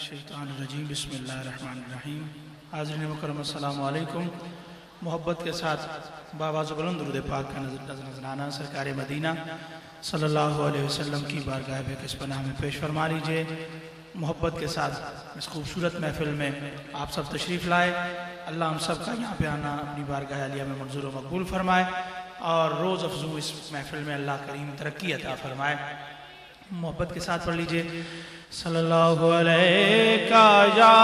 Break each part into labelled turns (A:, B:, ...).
A: الشیطان الرجیم بسم اللہ الرحمن الرحیم. حاضرین مکرم السلام علیکم. محبت کے ساتھ باواز بلند درود پاک کا نذرانہ سرکار مدینہ صلی اللہ علیہ وسلم کی بارگاہ بے کس پناہ میں پیش فرما لیجئے. محبت کے ساتھ اس خوبصورت محفل میں آپ سب تشریف لائے. اللہ ہم سب کا یہاں پہ آنا اپنی بارگاہ عالیہ میں منظور و مقبول فرمائے اور روز افزوں اس محفل میں اللہ کریم ترقی عطا فرمائے. محبت کے ساتھ پڑھ لیجئے صلی اللہ علیہ یا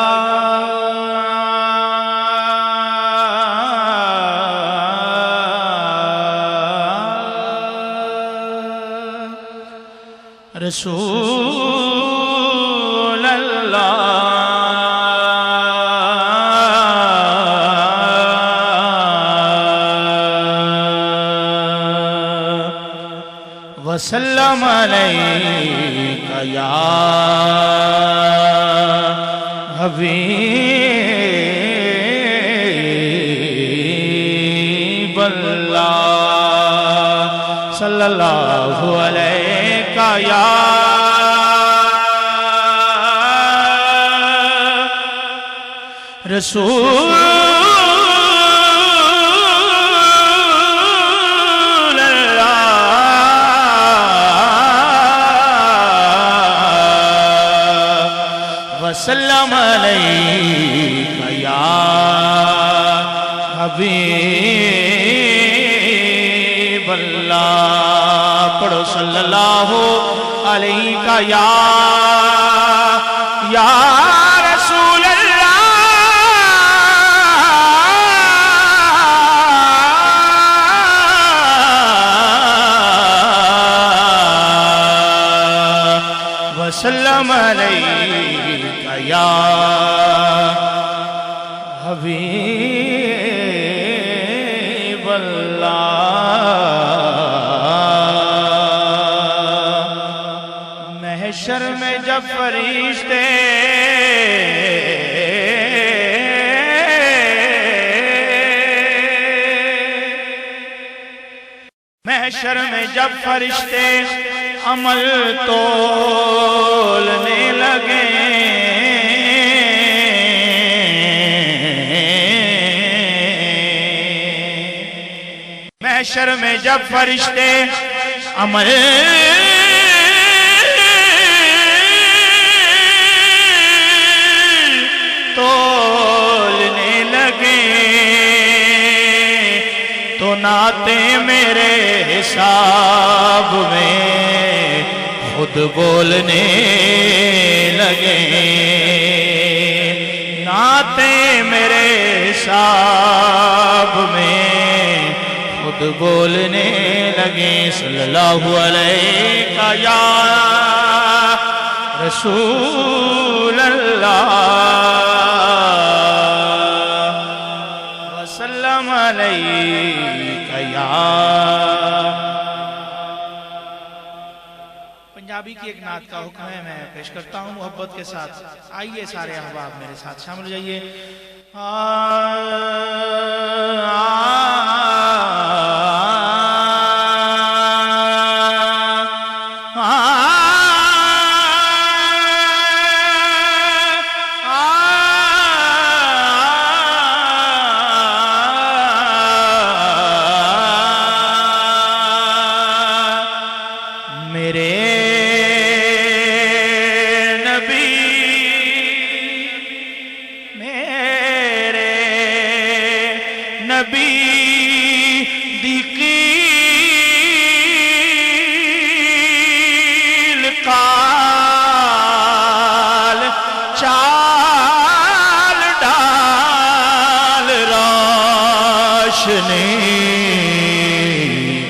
A: رسول اللہ وسلم علیک یا حبیب اللہ صلی اللہ علیک یا رسول وسلم علیک یا حبیب اللہ. پڑھو صلی اللہ علیک یا رسول اللہ وسلم علیک یا حبیب اللہ. محشر میں جب فرشتے محشر میں جب فرشتے عمل تولنے لگے محشر میں جب فرشتے عمل تولنے لگے تو ناتے میرے حساب میں خود بولنے لگے ناتے میرے حساب میں خود بولنے لگے. صلی اللہ علیہ یا رسول اللہ وسلم علیک یا. پنجابی کی ایک نعت کا حکم ہے میں پیش کرتا ہوں محبت کے ساتھ. آئیے سارے احباب میرے ساتھ شامل ہو جائیے.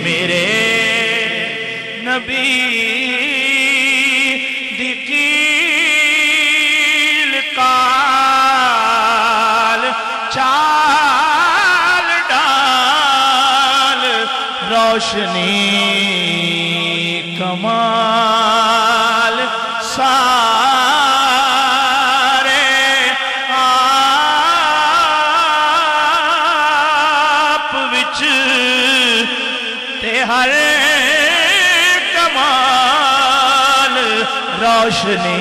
A: میرے نبی دی قیل قال چال ڈال روشنی کمال ہر کمال روشنی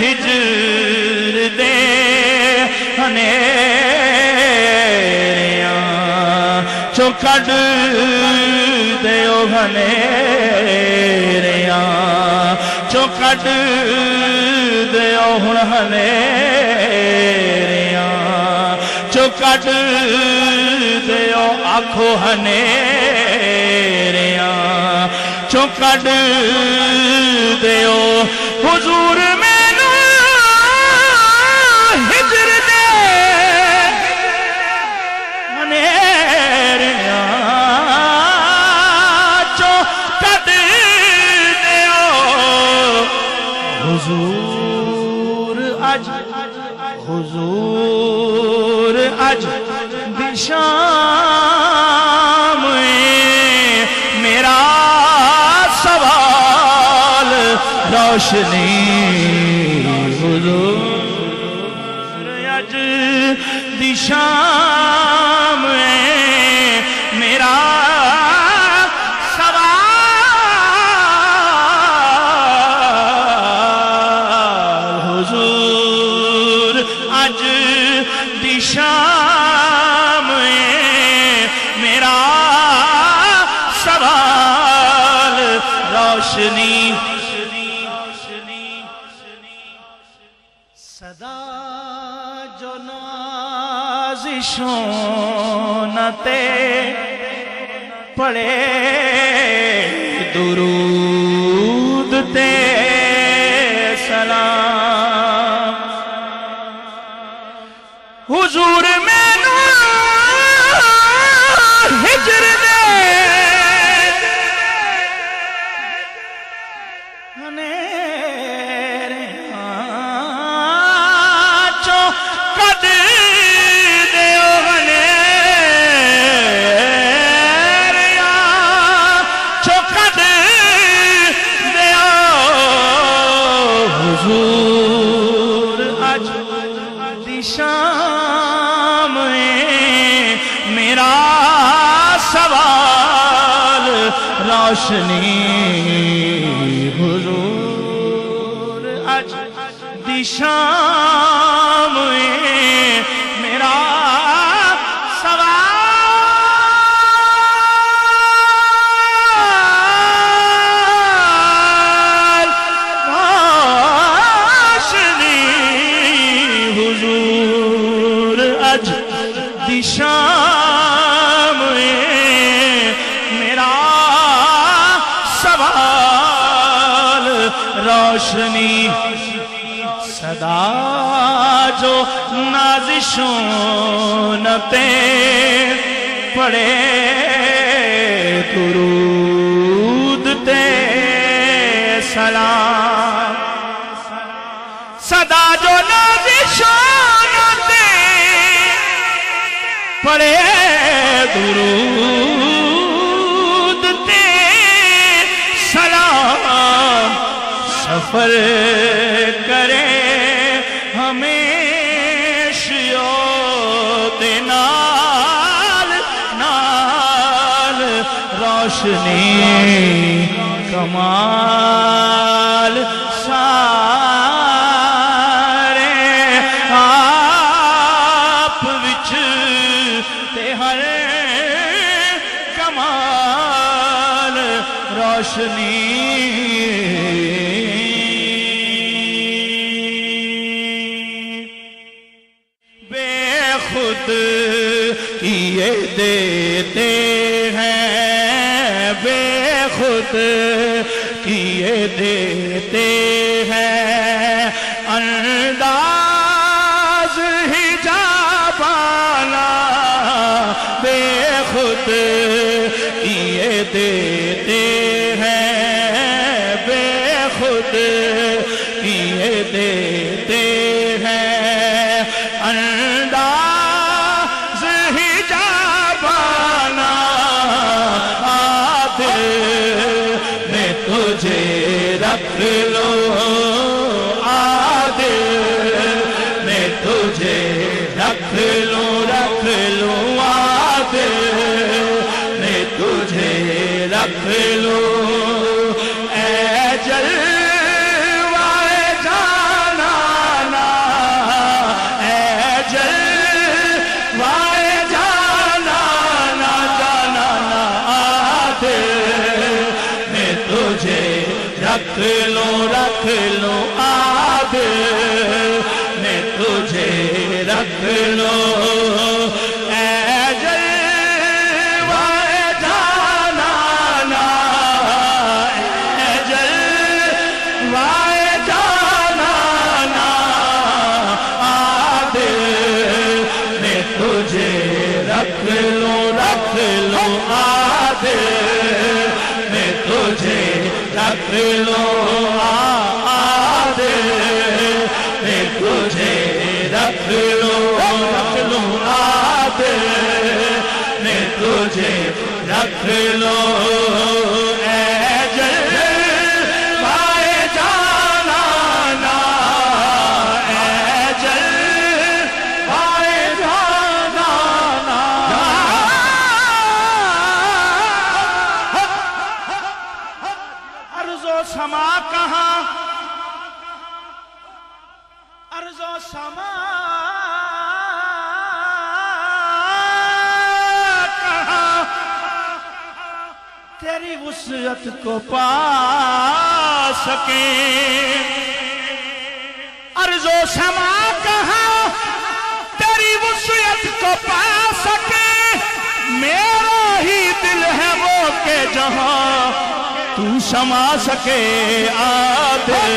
A: ہجر دے ہنیریاں چو کڈ دیو ہنیریاں چو کڈ دیو ہن ہنیریاں چو کڈ دیو آکھو ہنیریاں چو کڈ دیو حضور مینوں ہجر دے ہنیریاں چو کڈ دیو حضور اج حضور اج دی شام میرا سوال روشنی حضور اج دی شام میرا سوال حضور اج دی شام میرا سوال روشنی صدا جو نازشوں نتے پڑے درود تے سلام حضور مینوں ہجر دے ہنیریاں چو کڈ دیو ہنیریاں چو کڈ دیو حضور اج دی شام میرا سوال روشنی حضور اج دی شام میرا سوال روشنی حضور اج دی شام میرا سوال روشنی صدا جو نازشوں نتے پڑے درود تے سلام صدا جو نازشوں نتے پڑے درود تے سلام سفر کرے ہمیشہ تے نال نال روشنی کمال سارے آپ وچ تے ہر کمال روشنی خود کیے دیتے ہیں بے خود کیے دیتے ہیں انداز حجابانا بے خود کیے دیتے ہیں بے خود کیے دیتے ہیں انداز حجابانا عادل میں تجھے رکھ لو عادل میں تجھے رکھ لو عادل میں تجھے رکھ لو اے جلوہ جانا رکھ لو عادل میں تجھے رکھ لو رکھ لو عادل میں تجھے رکھ لو عادل میں تجھے رکھ لو اے جلوائے جانانا اے جلوائے جانانا عرض و سما کہاں عرض و سما کہاں تیری وسعت کو پا سکیں عرض و سما کہاں تیری وسعت کو پا سکیں میرا ہی دل ہے وہ کہ جہاں تو سما سکے عادل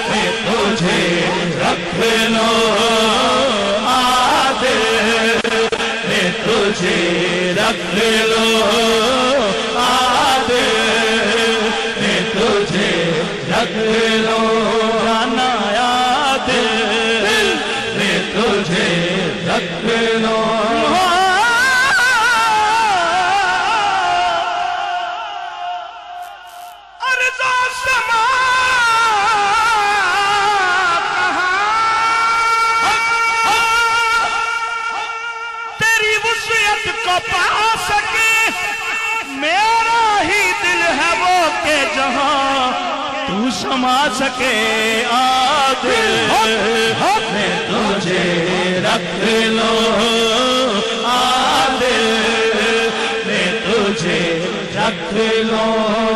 A: میں تجھے رکھ لو عادل میں تجھے رکھ لو عادل میں تجھے رکھ لو جانا عادل میں تجھے رکھ لو پا سکے میرا ہی دل ہے وہ کہ جہاں تو سما سکے عادل میں تجھے رکھ لو عادل میں تجھے رکھ لو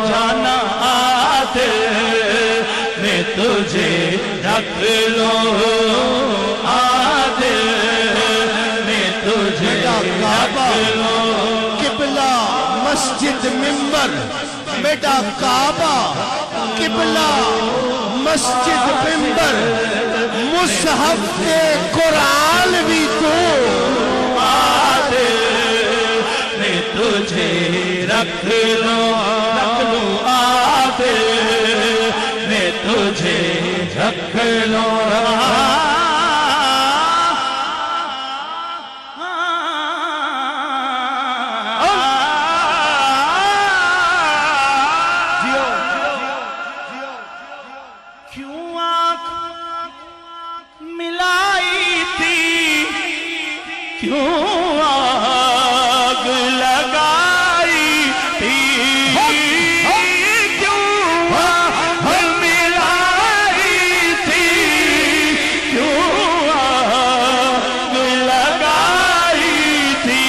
A: جانا عادل میں تجھے رکھ لو عادل میں تجھے
B: کعبہ قبلہ مسجد منبر بیٹا کعبہ قبلہ مسجد منبر مصحف قرآن بھی تو
A: عادل میں تجھے رکھ لو عادل میں تجھے رکھ لو کیوں آگ لگائی تھی کیوں آگ ملائی تھی کیوں آگ لگائی تھی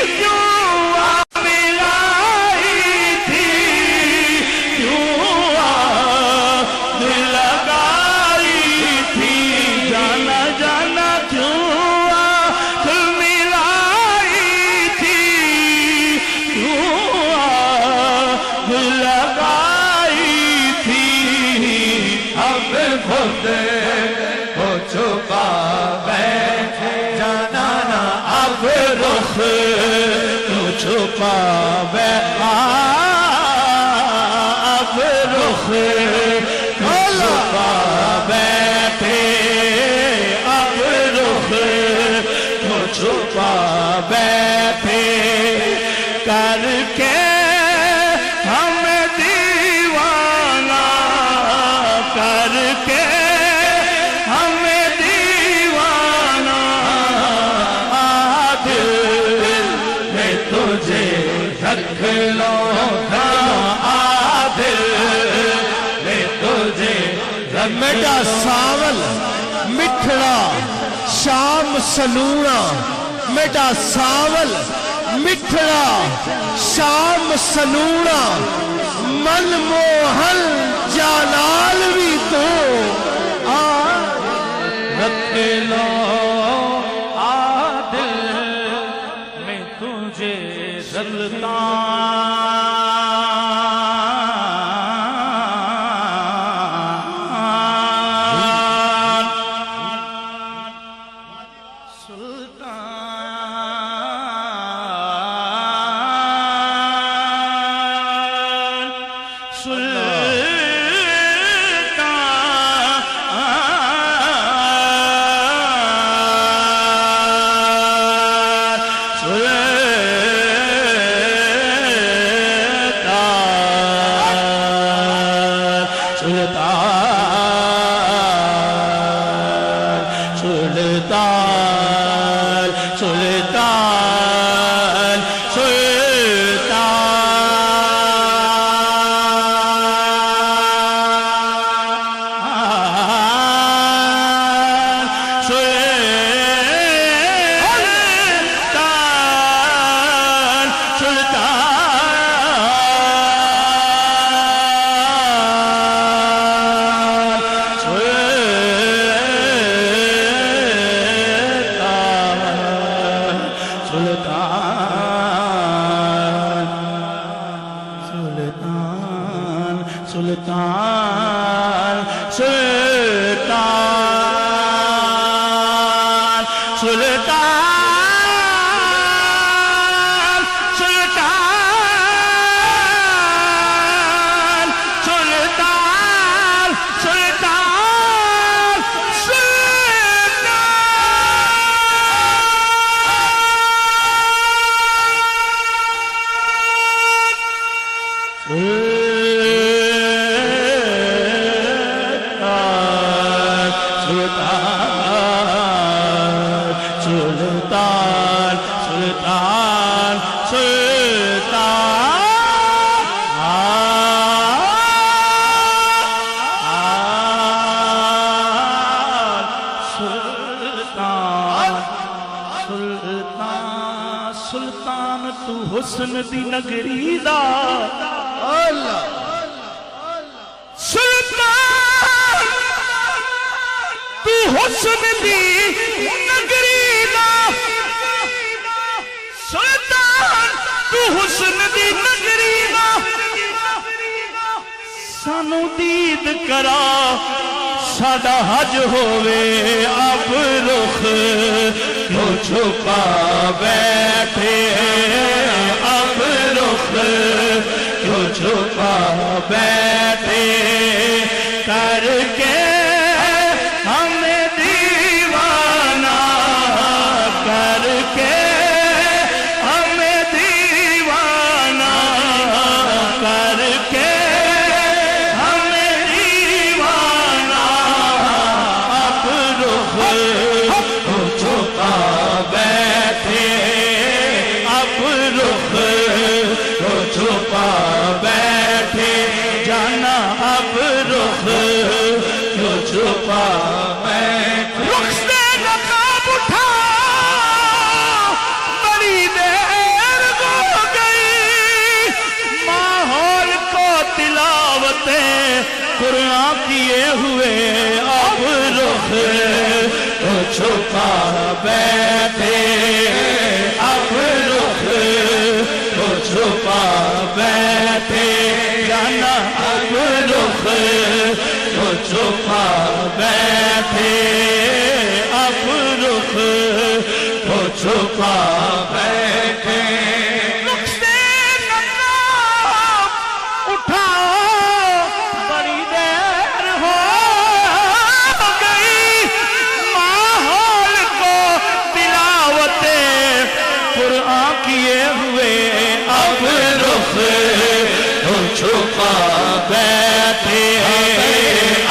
A: کیوں آگ ملائی تھی کیوں آگ لگائی تھی جانا جانا کیوں خود کو چھپا بیٹھے جانا نا اب رخ تو چھپا بیٹھے اب رخ تو چھپا بیٹھے اب رخ تو چھپا بیٹھے کر کے رکھ لو عادل میں تجھے
B: میٹا ساول مٹھڑا شام سلونا میٹا ساول مٹھڑا شام سلونا من موہن جلال بھی تو
C: رکھ لو عادل میں تجھے سلطان
A: سلطان تو حسن دی نگری دا سلطان تو حسن دی نگری دا سلطان تو حسن دی نگری دا سانو دید کرا ساڈا حج ہووے اب رخ کیوں چھپا بیٹھے اب رخ کیوں چھپا بیٹھے کر کے ہمیں دیوانہ کر کے ہمیں دیوانہ کر کے چھپا رخ سے نقاب اٹھا بڑی دیر ہو گئی ماحول کو تلاوت قرآن کیے ہوئے اب رخ چھپا بیٹھے اب رخ چھپا بیٹھے جانا اب رخ چھپا بیٹھے اب رخ چھپا بیٹھے رخ سے نقاب اٹھاؤ بڑی دیر ہو گئی ماحول کو تلاوت قرآن کیے ہوئے اب رخ چھپا بیٹھے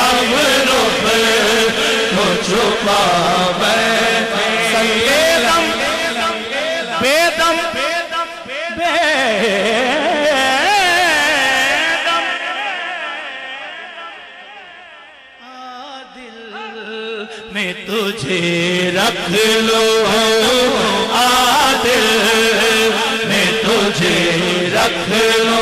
A: اب رخ چھپا بیٹھے بیدم بیدم عادل میں تجھے رکھ لو عادل میں تجھے رکھ لو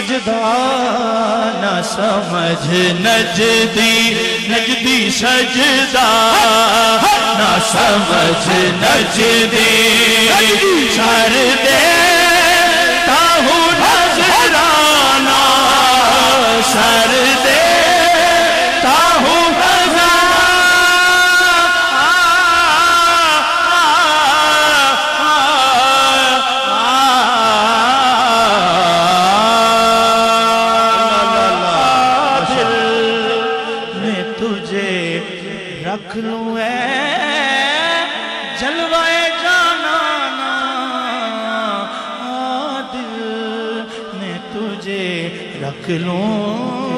C: سجدہ نہ سمجھ نجدی نجدی سجدہ نہ سمجھ نجدی سر دیتا ہوں نذرانہ سر دیتا ہوں رکھ لوں اے جلوہ جانانا دل میں تجھے رکھ لوں